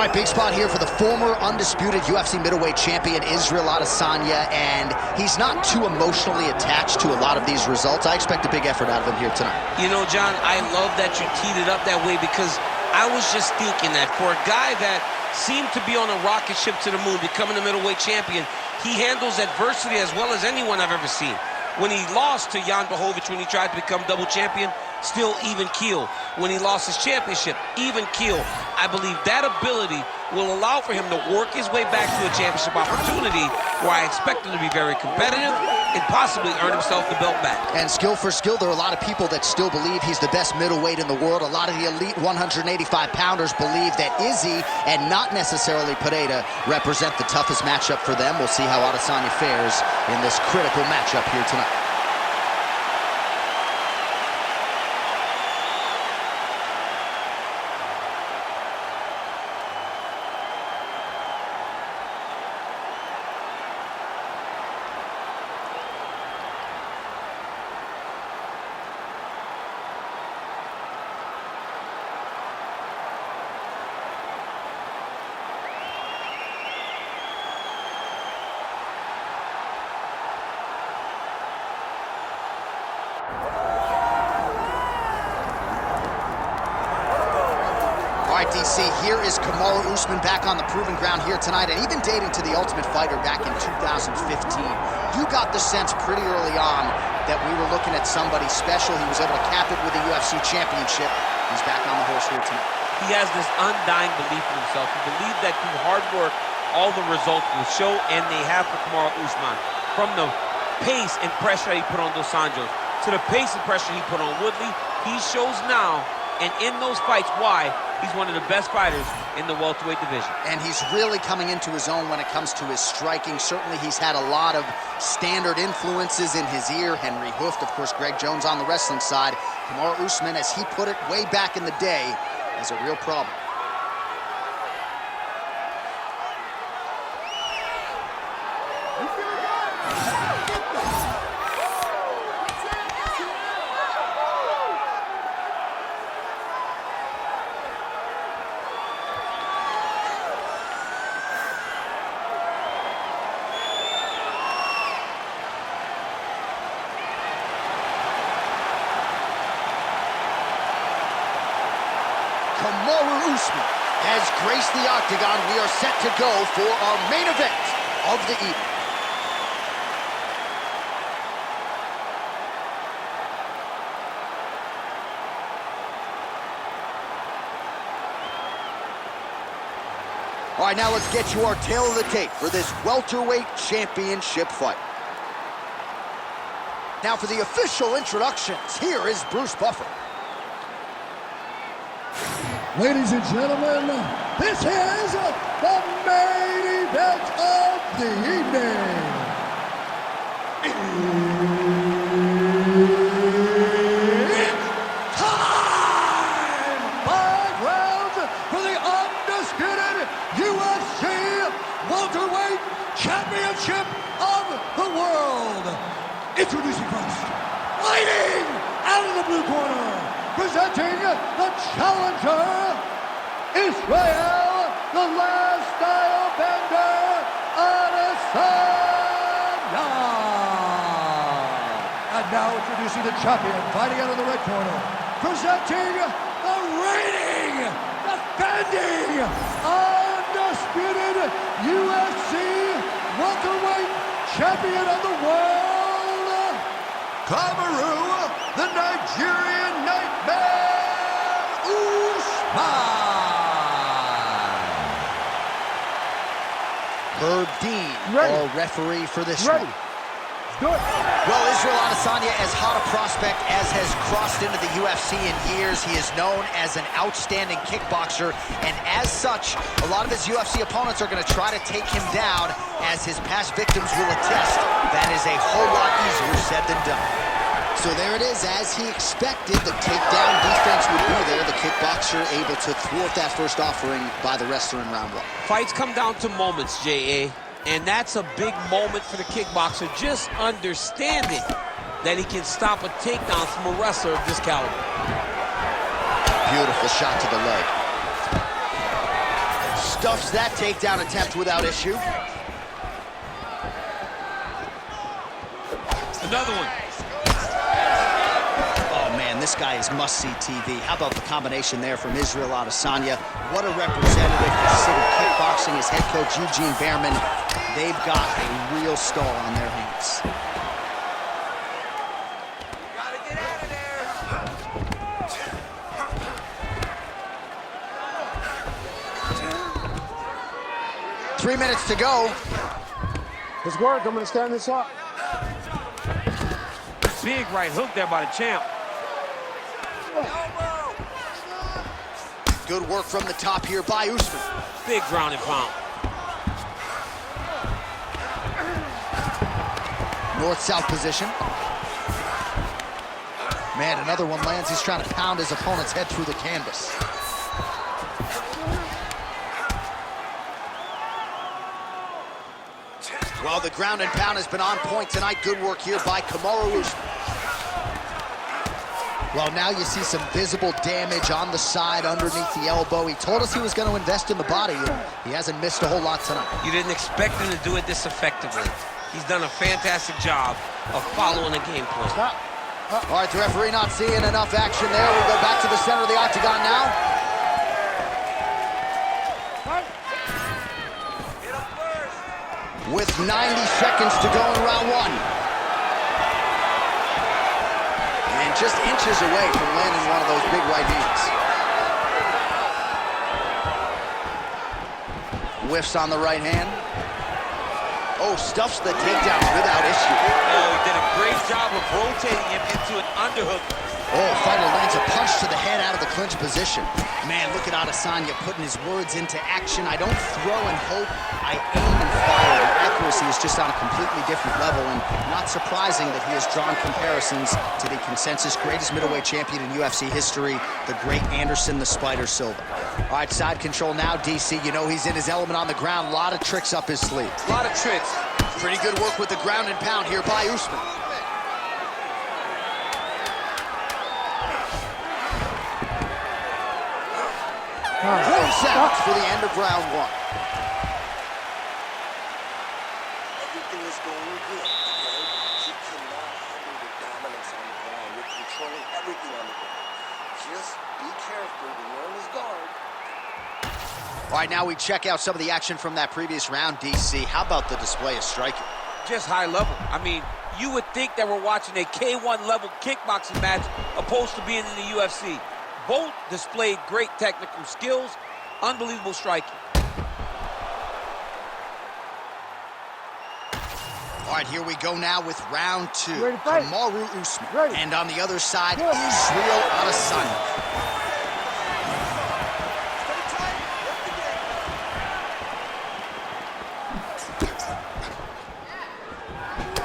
All right, big spot here for the former undisputed UFC middleweight champion, Israel Adesanya, and he's not too emotionally attached to a lot of these results. I expect a big effort out of him here tonight. You know, John, I love that you teed it up that way, because I was just thinking that for a guy that seemed to be on a rocket ship to the moon, becoming a middleweight champion, he handles adversity as well as anyone I've ever seen. When he lost to Jan Blachowicz, when he tried to become double champion, still even keel. When he lost his championship, even keel. I believe that ability will allow for him to work his way back to a championship opportunity where I expect him to be very competitive and possibly earn himself the belt back. And skill for skill, there are a lot of people that still believe he's the best middleweight in the world. A lot of the elite 185-pounders believe that Izzy and not necessarily Pereira represent the toughest matchup for them. We'll see how Adesanya fares in this critical matchup here tonight. All right, DC, here is Kamaru Usman back on the proving ground here tonight, and even dating to the Ultimate Fighter back in 2015. You got the sense pretty early on that we were looking at somebody special. He was able to cap it with the UFC championship. He's back on the horse here tonight. He has this undying belief in himself. He believes that through hard work, all the results will show, and they have for Kamaru Usman. From the pace and pressure he put on Dos Anjos to the pace and pressure he put on Woodley, he shows now, and in those fights, why he's one of the best fighters in the welterweight division. And he's really coming into his own when it comes to his striking. Certainly he's had a lot of standard influences in his ear. Henry Hooft, of course, Greg Jones on the wrestling side. Kamaru Usman, as he put it way back in the day, is a real problem. Kamaru Usman has graced the octagon. We are set to go for our main event of the evening. All right, now let's get you our tail of the tape for this welterweight championship fight. Now for the official introductions, here is Bruce Buffer. Ladies and gentlemen, this is the main event of the evening. It's time! 5 rounds for the undisputed UFC welterweight championship of the world. Introducing first, fighting out of the blue corner, presenting the challenger, Israel, the last style bender, Adesanya. And now introducing the champion, fighting out of the red corner, presenting the reigning, defending, undisputed UFC welterweight champion of the world, Kamaru, the Nigerian Nightmare, Usman. Herb Dean, our referee for this one. Good. Well, Israel Adesanya, as hot a prospect as has crossed into the UFC in years. He is known as an outstanding kickboxer, and as such, a lot of his UFC opponents are going to try to take him down, as his past victims will attest. That is a whole lot easier said than done. So there it is, as he expected, the takedown defense would be there. The kickboxer able to thwart that first offering by the wrestler in round 1. Fights come down to moments, J.A., and that's a big moment for the kickboxer, just understanding that he can stop a takedown from a wrestler of this caliber. Beautiful shot to the leg. Stuffs that takedown attempt without issue. Another one. Oh man, this guy is must-see TV. How about the combination there from Israel Adesanya? What a representative for City Kickboxing. His head coach, Eugene Behrman. They've got a real star on their hands. Gotta get out of there. 3 minutes to go. Let's work. I'm gonna stand this up. Big right hook there by the champ. Good work from the top here by Usman. Big ground and pound. North-south position. Man, another one lands. He's trying to pound his opponent's head through the canvas. Well, the ground and pound has been on point tonight. Good work here by Kamaru Usman. Well, now you see some visible damage on the side underneath the elbow. He told us he was going to invest in the body, and he hasn't missed a whole lot tonight. You didn't expect him to do it this effectively. He's done a fantastic job of following the game plan. All right, the referee not seeing enough action there. We'll go back to the center of the octagon now. With 90 seconds to go in round one. And just inches away from landing one of those big right hands. Whiffs on the right hand. Oh, stuffs the takedowns without issue. Oh, he did a great job of rotating him into an underhook. Oh, fighter lands a punch to the head out of the clinch position. Man, look at Adesanya putting his words into action. I don't throw and hope, I aim and fire. The accuracy is just on a completely different level, and not surprising that he has drawn comparisons to the consensus greatest middleweight champion in UFC history, the great Anderson the Spider Silva. All right, side control now, DC. You know he's in his element on the ground. A lot of tricks up his sleeve. A lot of tricks. Pretty good work with the ground and pound here by Usman. Seconds for the end of round one. Everything is going good, okay? She cannot handle the dominance on the ground. You're controlling everything on the ground. Just be careful when you're on his guard. All right, now we check out some of the action from that previous round, DC. How about the display of striking? Just high level. I mean, you would think that we're watching a K1 level kickboxing match opposed to being in the UFC. Both displayed great technical skills, unbelievable striking. All right, here we go now with round two. Kamaru Usman. And on the other side, Israel Adesanya.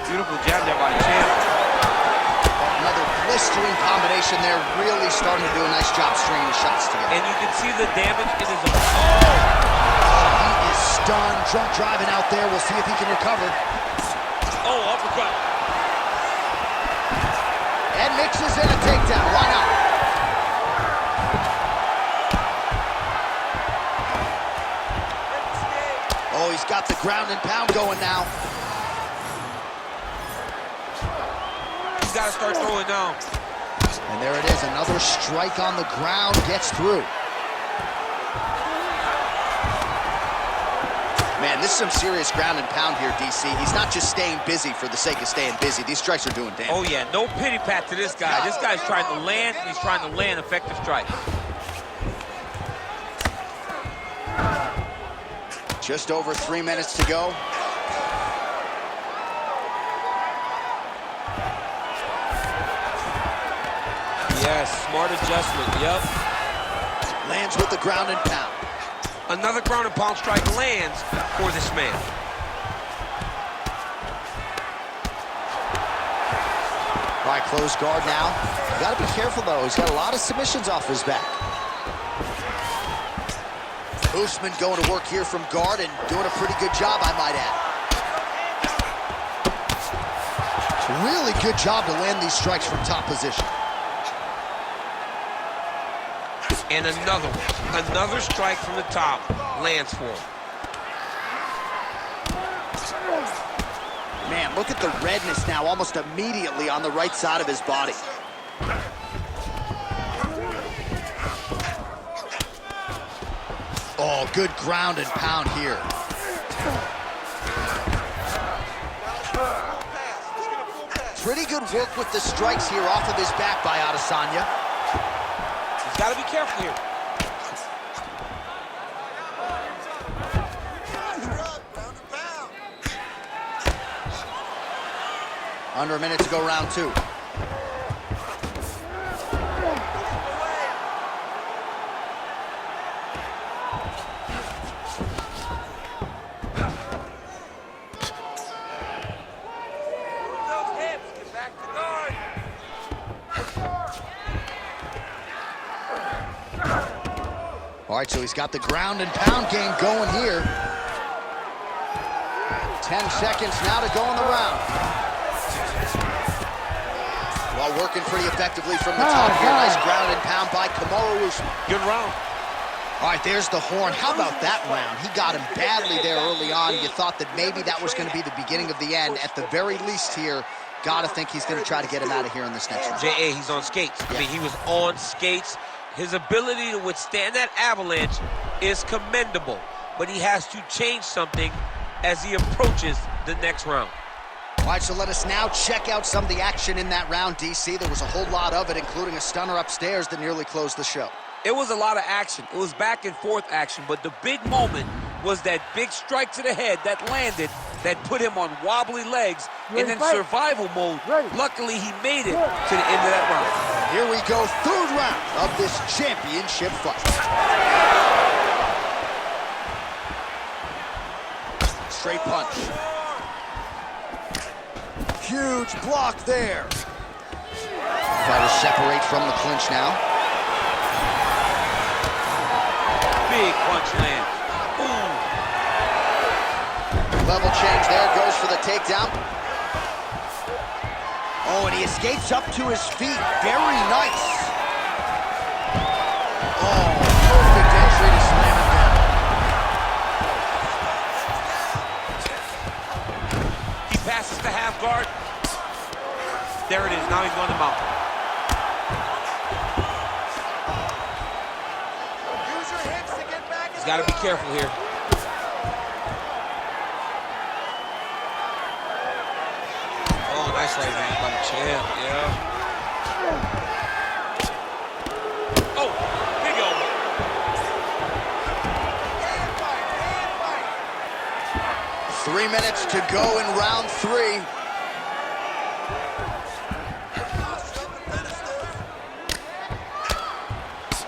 Beautiful jab there by the champ. Another blistering combination there, really starting to do a nice job stringing the shots together. And you can see the damage in his own. He is stunned, drunk driving out there. We'll see if he can recover. Oh, uppercut. And mixes in a takedown. Why not? Oh, he's got the ground and pound going now. He's got to start throwing down. And there it is, another strike on the ground, gets through. Man, this is some serious ground and pound here, DC. He's not just staying busy for the sake of staying busy. These strikes are doing damage. Oh, yeah, no pity pat to this guy. This guy's trying to land, and he's trying to land effective strikes. Just over 3 minutes to go. Yes, smart adjustment, yep. Lands with the ground and pound. Another ground and pound strike lands for this man. All right, close guard now. You gotta be careful though, he's got a lot of submissions off his back. Usman going to work here from guard and doing a pretty good job, I might add. Really good job to land these strikes from top position. And another one. Another strike from the top. lands for him. Man, look at the redness now, almost immediately on the right side of his body. Oh, good ground and pound here. Pretty good work with the strikes here off of his back by Adesanya. He's got to be careful here. Under a minute to go, round two. All right, so he's got the ground and pound game going here. 10 seconds now to go in the round. Well, working pretty effectively from the top here. Nice ground and pound by Kamaru Usman. Good round. All right, there's the horn. How about that round? He got him badly there early on. You thought that maybe that was going to be the beginning of the end. At the very least here, got to think he's going to try to get him out of here in this next round. J.A., he's on skates. I mean, he was on skates. His ability to withstand that avalanche is commendable, but he has to change something as he approaches the next round. All right, so let us now check out some of the action in that round, DC. There was a whole lot of it, including a stunner upstairs that nearly closed the show. It was a lot of action. It was back and forth action, but the big moment was that big strike to the head that landed, that put him on wobbly legs and in survival mode. Luckily, he made it to the end of that round. Here we go, third round of this championship fight. Straight punch. Huge block there. Fighters separate from the clinch now. Big punch land. Ooh. Level change there, goes for the takedown. Oh, and he escapes up to his feet. Very nice. Oh, perfect entry to slam him down. He passes the half guard. There it is. Now he's going to mount. He's got to be careful here. Oh, nice right hand by the champ. Yeah. Oh, big elbow. 3 minutes to go in round 3.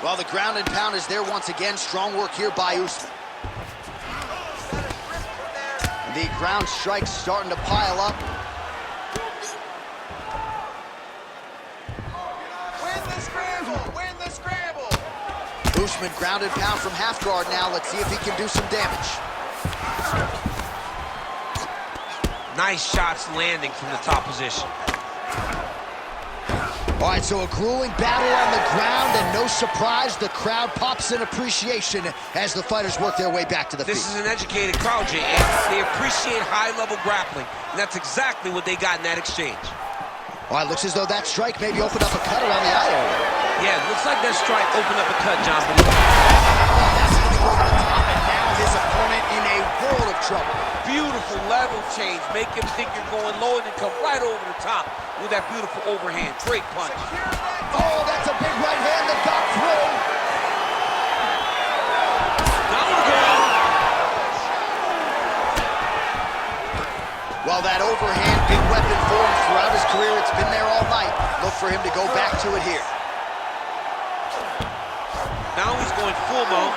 Well, the ground and pound is there once again. Strong work here by Usman. The ground strikes starting to pile up. Win the scramble! Win the scramble! Usman ground and pound from half guard now. Let's see if he can do some damage. Nice shots landing from the top position. All right, so a grueling battle on the ground, and no surprise, the crowd pops in appreciation as the fighters work their way back to the feet. This is an educated crowd, J.A. They appreciate high-level grappling, and that's exactly what they got in that exchange. All right, looks as though that strike maybe opened up a cut around the eye area. Yeah, looks like that strike opened up a cut, John. That's going to go over the top, and now his opponent in a world of trouble. Beautiful level change. Make him think you're going low and then come right over the top with that beautiful overhand. Great punch. Oh, that's a big right hand that got through. Down the ground. Well, that overhand, big weapon for him throughout his career. It's been there all night. Look for him to go back to it here. Now he's going full mount.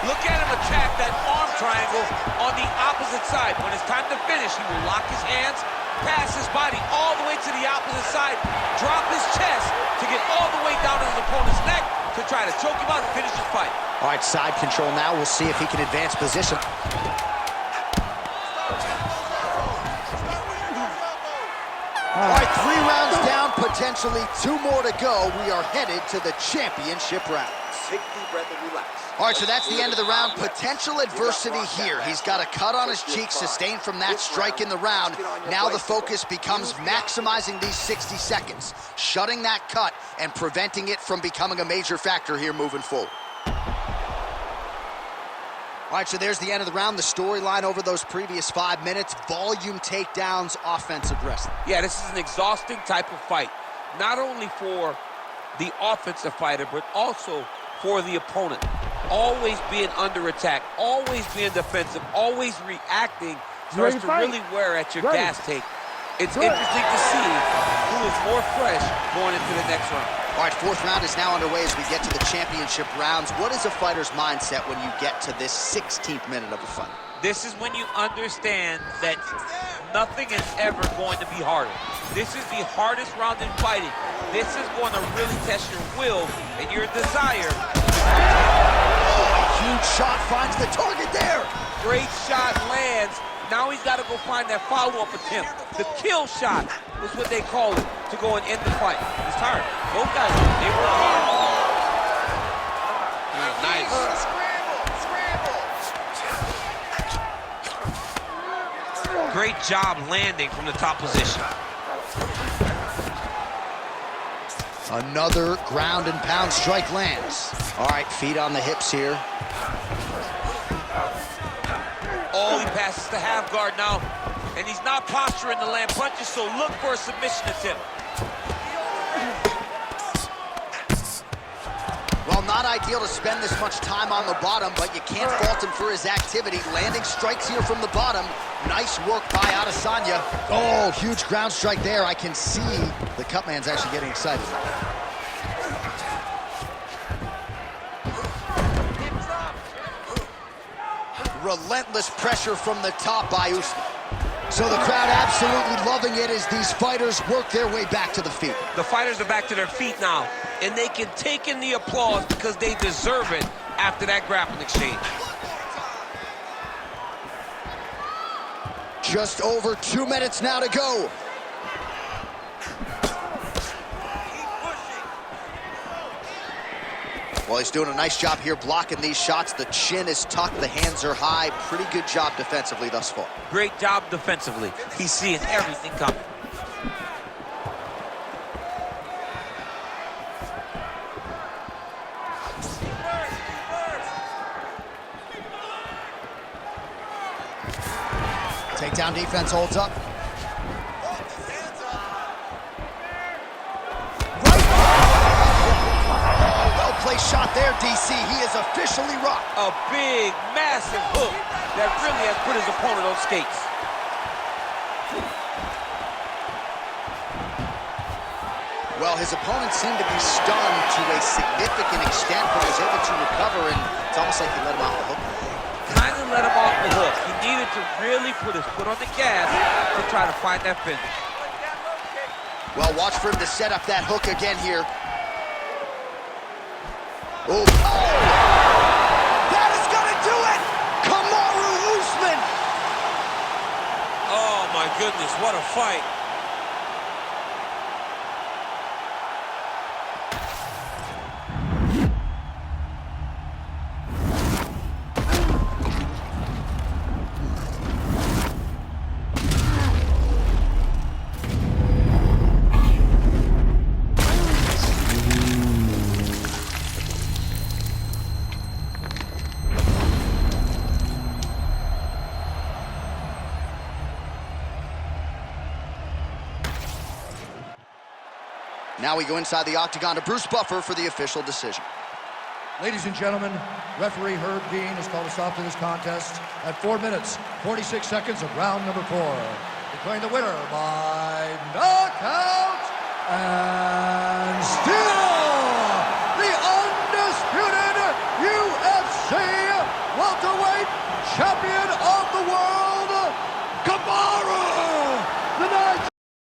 Look at him attack that arm triangle on the opposite side. When it's time to finish, he will lock his hands, pass his body all the way to the opposite side, drop his chest to get all the way down to his opponent's neck to try to choke him out and finish the fight. All right, side control now. We'll see if he can advance position. All right, 3 rounds down, potentially 2 more to go. We are headed to the championship round. Take a deep breath and relax. All right, so that's the end of the round. Potential adversity here. He's got a cut on his cheek sustained from that strike in the round. Now the focus becomes maximizing these 60 seconds, shutting that cut and preventing it from becoming a major factor here moving forward. All right, so there's the end of the round. The storyline over those previous 5 minutes, volume takedowns, offensive wrestling. Yeah, this is an exhausting type of fight. Not only for the offensive fighter, but also for the opponent. Always being under attack, always being defensive, always reacting starts to really wear at your gas tank. It's interesting to see who is more fresh going into the next round. All right, 4th round is now underway as we get to the championship rounds. What is a fighter's mindset when you get to this 16th minute of a fight? This is when you understand that nothing is ever going to be harder. This is the hardest round in fighting. This is going to really test your will and your desire. Oh, a huge shot finds the target there. Great shot lands. Now he's got to go find that follow-up attempt. The kill shot is what they call it, to go and end the fight. It's hard. Both guys, they work hard. Nice. Great job landing from the top position. Another ground and pound strike lands. All right, feet on the hips here. Oh, he passes the half guard now, and he's not posturing to land punches, so look for a submission attempt. Well, not ideal to spend this much time on the bottom, but you can't fault him for his activity. Landing strikes here from the bottom. Nice work by Adesanya. Oh, huge ground strike there. I can see the cut man's actually getting excited. Relentless pressure from the top by Usman. So the crowd absolutely loving it as these fighters work their way back to the feet. The fighters are back to their feet now, and they can take in the applause because they deserve it after that grappling exchange. Just over 2 minutes now to go. Well, he's doing a nice job here blocking these shots. The chin is tucked, the hands are high. Pretty good job defensively thus far. Great job defensively. He's seeing everything coming. Takedown defense holds up. Well-placed shot there, DC. He is officially rocked. A big, massive hook that really has put his opponent on skates. Well, his opponent seemed to be stunned to a significant extent, but was able to recover, and it's almost like he let him off the hook. Kind of let him off the hook. He needed to really put his foot on the gas to try to find that finish. Well, watch for him to set up that hook again here. Oh, that is gonna do it! Kamaru Usman! Oh my goodness, what a fight. Now we go inside the octagon to Bruce Buffer for the official decision. Ladies and gentlemen, referee Herb Dean has called a stop to this contest at 4 minutes, 46 seconds of round number 4. Declaring the winner by knockout